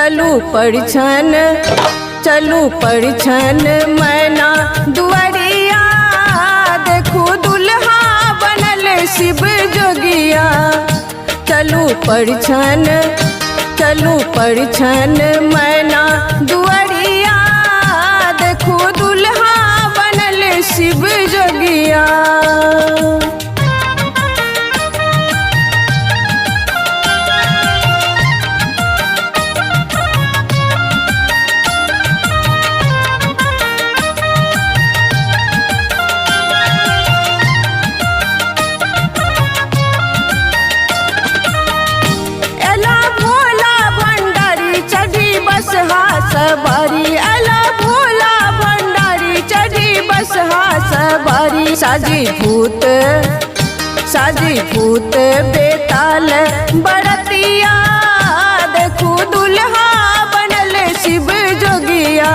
चलू परिछन मैना दुआरिया, देखू दुल्हा बनल शिव जोगिया। चलू परिछन मैना दुआरिया, देखू दुल्हा बनल शिव जोगिया। सवारी अला भोला भंडारी, चढ़ी बसहा सवारी। साजी भूत बेताल बरतिया, देखू दुल्हा बनल शिव जोगिया।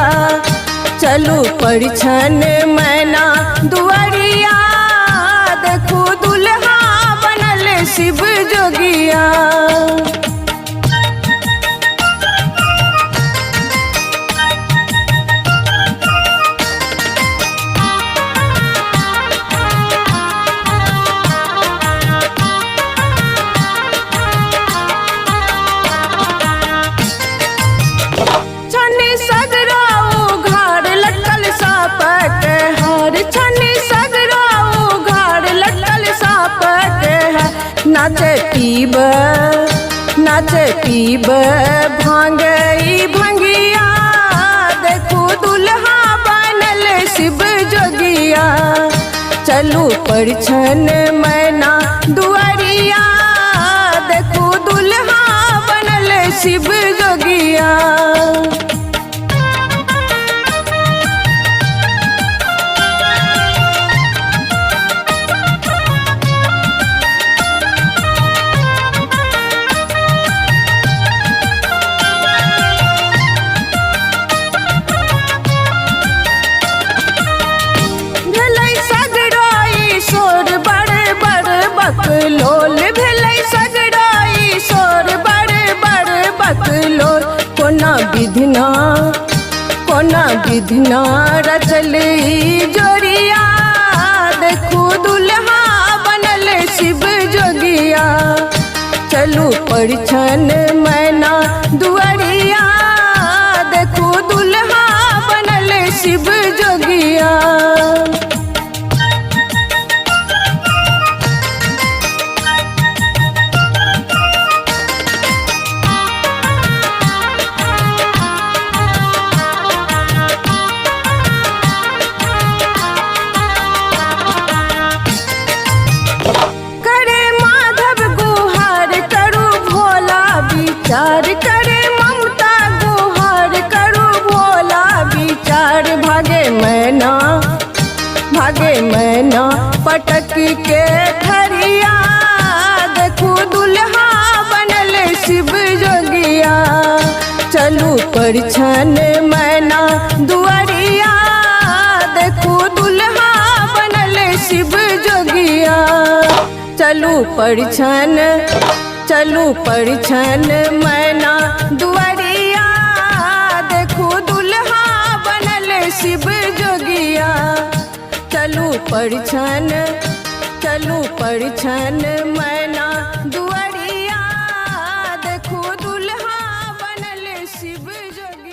चलू परिछन मैना दुआरिया, देखू दुल्हा बनल शिव जोगिया। नाचे पीब भांगई भंगिया, देखू दुल्हा बनल शिव जोगिया। चलू परिछन मैना दुआरिया, देखू दुल्हा बनल शिव जोगिया। बकलोल भेलै सगराई सोर, बड़ बकलोल। कोना विधना रचल जोरिया, देखू दुल्हा बनल शिव जोगिया। चलू परिछन मैना दुआरिया, देखू दुल्हा बनल शिव जोगिया। करे ममता गुहार करू भोला विचार। भागे मैना पटक के थरिया, देखू दुल्हा बनल शिव जोगिया। चलू परिछन मैना दुआरिया, देखू दुल्हा बनल शिव जोगिया। चलू परिछन मैना दुआरिया, देखू दुल्हा बनल शिव जोगिया। चलू परिछन मैना दुआरिया, देखू दुल्हा बनल शिव जोगिया।